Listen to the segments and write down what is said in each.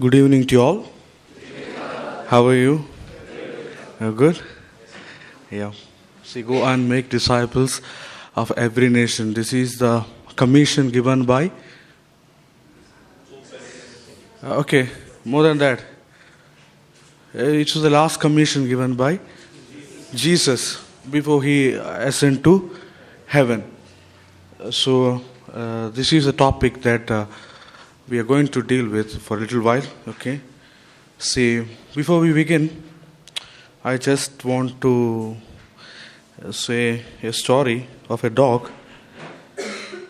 Good evening to you all. How are you? You're good? Yeah. See, go and make disciples of every nation. This is the commission given by. Okay, more than that. It was the last commission given by Jesus before he ascended to heaven. So, this is a topic that we are going to deal with for a little while. Okay. See, before we begin, I just want to say a story of a dog.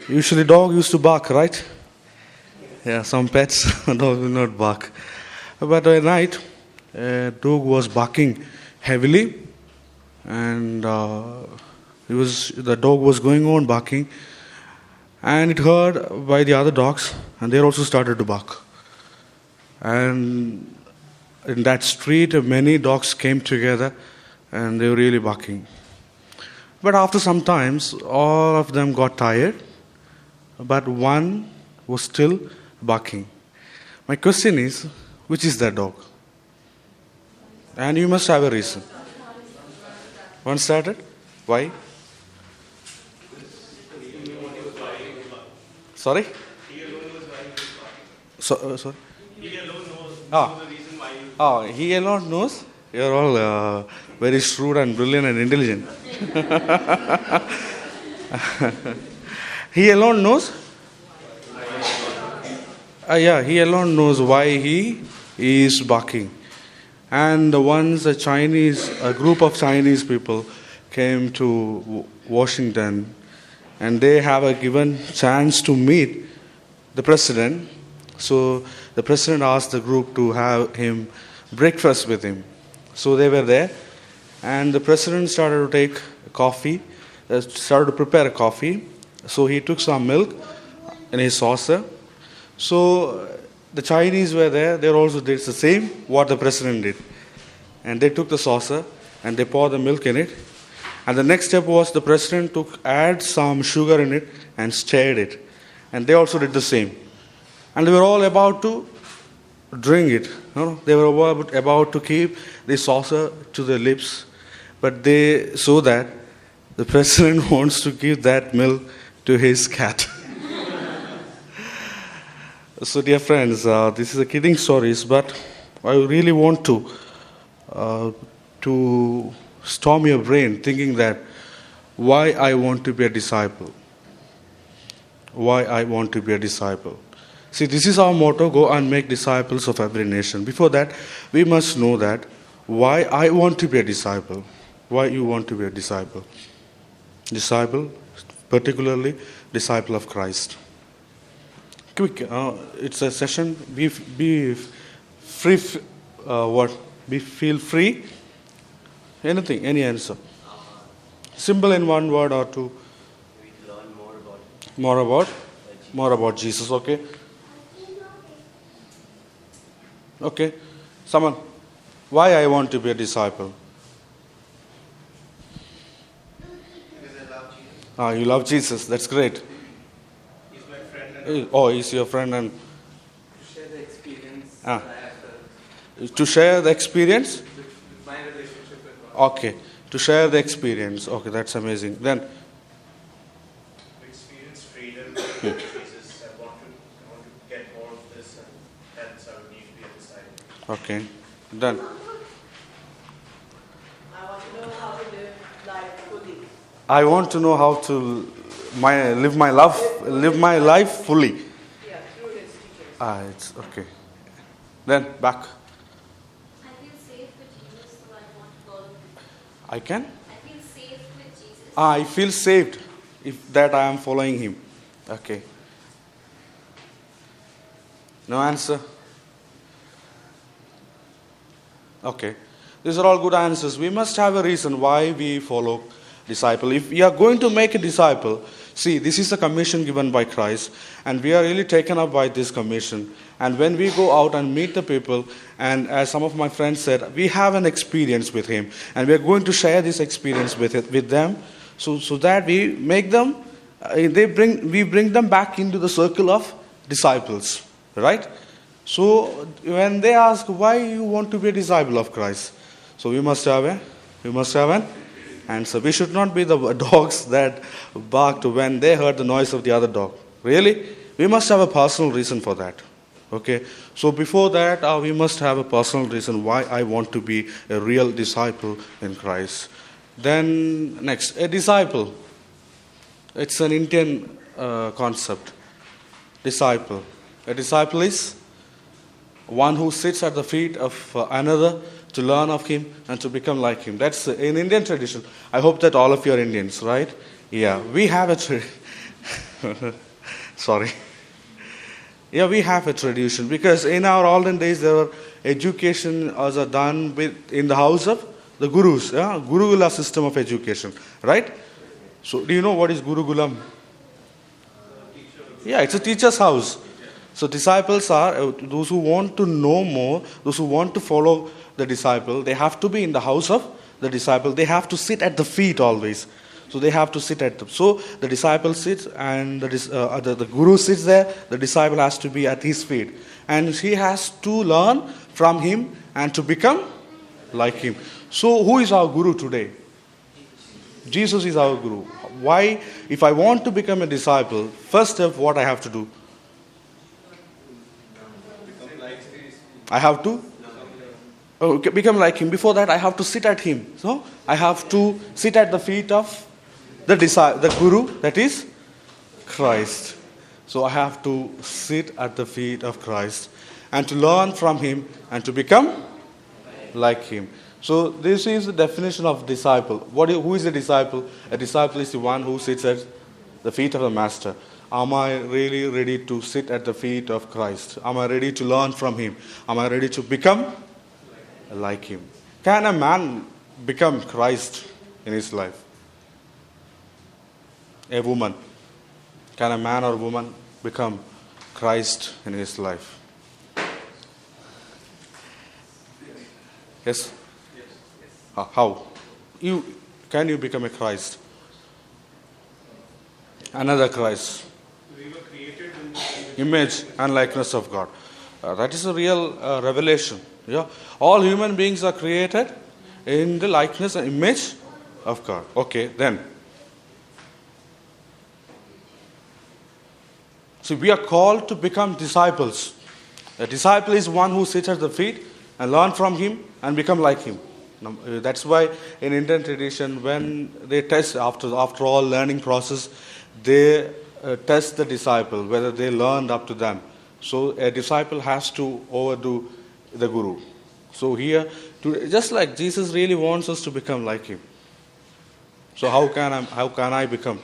Usually dog used to bark, right? Yeah, some pets, dog will not bark. But at night, a dog was barking heavily, and the dog was going on barking, and it heard by the other dogs, and they also started to bark. And in that street, many dogs came together, and they were really barking. But after some times, all of them got tired, but one was still barking. My question is, which is that dog? And you must have a reason. One started? Why? Sorry? Sorry? He alone knows Ah. the reason why you... Oh, he alone knows? You're all very shrewd and brilliant and intelligent. He alone knows? Yeah, he alone knows why he is barking. And once a group of Chinese people came to Washington, and they have a given chance to meet the president. So the president asked the group to have him breakfast with him. So they were there, and the president started to take coffee, started to prepare a coffee. So he took some milk in his saucer. So the Chinese were there, they also did the same what the president did. And they took the saucer and they poured the milk in it. And the next step was the president add some sugar in it and stirred it. And they also did the same. And they were all about to drink it. They were about to keep the saucer to their lips. But they saw that the president wants to give that milk to his cat. So dear friends, this is a kidding stories, but I really want to storm your brain thinking that why I want to be a disciple. Why I want to be a disciple. See, this is our motto, go and make disciples of every nation. Before that, we must know that why I want to be a disciple. Why you want to be a disciple. Disciple, particularly disciple of Christ. Quick, it's a session. Be free. Feel free. Anything, any answer. Simple in one word or two. We learn More about Jesus. Okay. Okay. Someone. Why I want to be a disciple? Because I love Jesus. You love Jesus. That's great. He's my friend and He's your friend and to share the experience Ah. that I have to share the experience. with my relationship with God. Okay. To share the experience. Okay, that's amazing. Then. To experience freedom with Jesus. I want to get more of this, and hence I would need to be a disciple. Okay. Done. I want to know how to live life fully. I want to know how to live my life fully. Yeah, through his teachings. It's okay. Then back. I feel safe with Jesus, so I want to follow him. I can. I feel safe with Jesus. I feel saved if that I am following him. Okay. No answer. Okay. These are all good answers. We must have a reason why we follow disciple. If we are going to make a disciple, see, this is a commission given by Christ, and we are really taken up by this commission. And when we go out and meet the people, and as some of my friends said, we have an experience with him, and we are going to share this experience with them, so that we make them, we bring them back into the circle of disciples, right? So when they ask why you want to be a disciple of Christ, so we must have an answer. We should not be the dogs that barked when they heard the noise of the other dog. Really? We must have a personal reason for that. Okay? So before that, we must have a personal reason why I want to be a real disciple in Christ. Then next, a disciple. It's an Indian concept. Disciple. A disciple is one who sits at the feet of another to learn of him and to become like him. That's in Indian tradition. I hope that all of you are Indians, right? Yeah, we have a sorry. Yeah, we have a tradition because in our olden days there were education was done in the house of the gurus. Yeah? Gurukula system of education, right? So do you know what is Gurukulam? Yeah, it's a teacher's house. So disciples are those who want to know more, those who want to follow the disciple. They have to be in the house of the disciple. They have to sit at the feet always. So they have to sit at them. So the disciple sits and the guru sits there. The disciple has to be at his feet. And he has to learn from him and to become like him. So who is our guru today? Jesus is our guru. Why? If I want to become a disciple, first step what I have to do? I have to become like him. Before that, I have to sit at him. So I have to sit at the feet of the guru, that is Christ. So I have to sit at the feet of Christ and to learn from him and to become like him. So this is the definition of disciple. Who is a disciple? A disciple is the one who sits at the feet of the master. Am I really ready to sit at the feet of Christ? Am I ready to learn from him? Am I ready to become like him? Can a man become Christ in his life? A woman. Can a man or woman become Christ in his life? Yes? How? Can you become a Christ? Another Christ. We were created in the Image and likeness of God. That is a real revelation. Yeah, all human beings are created in the likeness and image of God. Okay, then. So we are called to become disciples. A disciple is one who sits at the feet and learn from him and become like him. That's why in Indian tradition, when they test after all learning process, they test the disciple whether they learned up to them. So a disciple has to overdo the guru. So here, just like Jesus really wants us to become like him. So how can I become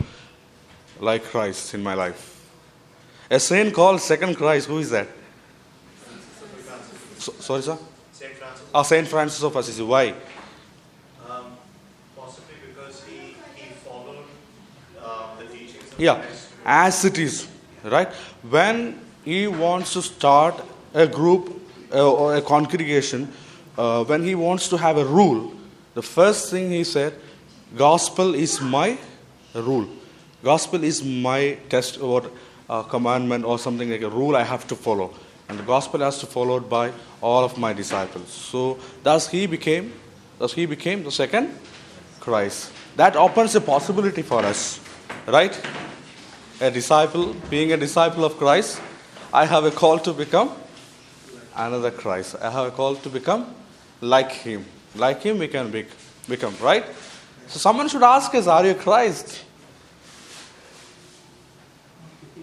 like Christ in my life? A saint called Second Christ. Who is that? Sorry, sir. Saint Francis. Saint Francis of Assisi. Why? Possibly because he followed the teachings of Yeah, Christ. as it is, right? When he wants to start a group or a congregation, when he wants to have a rule, the first thing he said, gospel is my rule. Gospel is my test or commandment or something like a rule I have to follow. And the gospel has to be followed by all of my disciples. So thus he became the second Christ. That opens a possibility for us, right? A disciple, being a disciple of Christ, I have a call to become another Christ. I have a call to become like him. Like him we can become, right? So someone should ask us, are you Christ?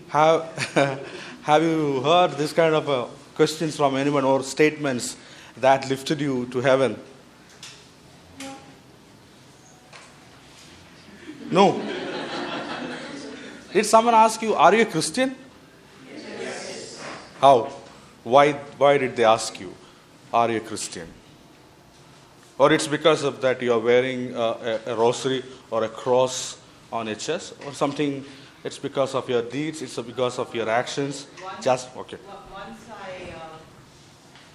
Have you heard this kind of questions from anyone or statements that lifted you to heaven? No. Did someone ask you, are you a Christian? Yes. How? Why did they ask you, are you a Christian? Or it's because of that you are wearing a rosary or a cross on your chest or something? It's because of your deeds, it's because of your actions. Okay. Once I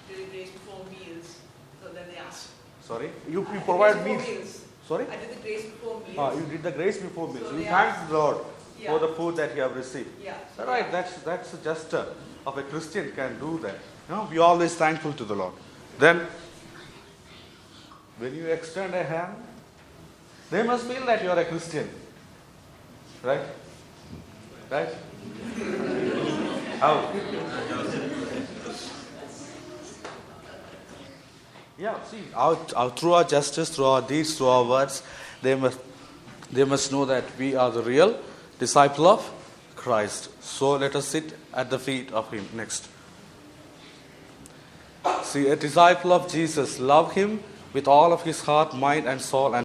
did a grace before meals, so then they asked. Sorry? You provide Grace meals. before meals. Sorry? I did the grace before meals. You did the grace before meals. So You they thanked the Lord Yeah. for the food that you have received. Yeah. Right, that's a gesture of a Christian can do that. Be always thankful to the Lord. Then, when you extend a hand, they must feel that you are a Christian. Right? Right? How? Yeah, see, through our justice, through our deeds, through our words, they must know that we are the real disciple of Christ. So let us sit at the feet of Him next. See, a disciple of Jesus, love Him with all of his heart, mind, and soul, and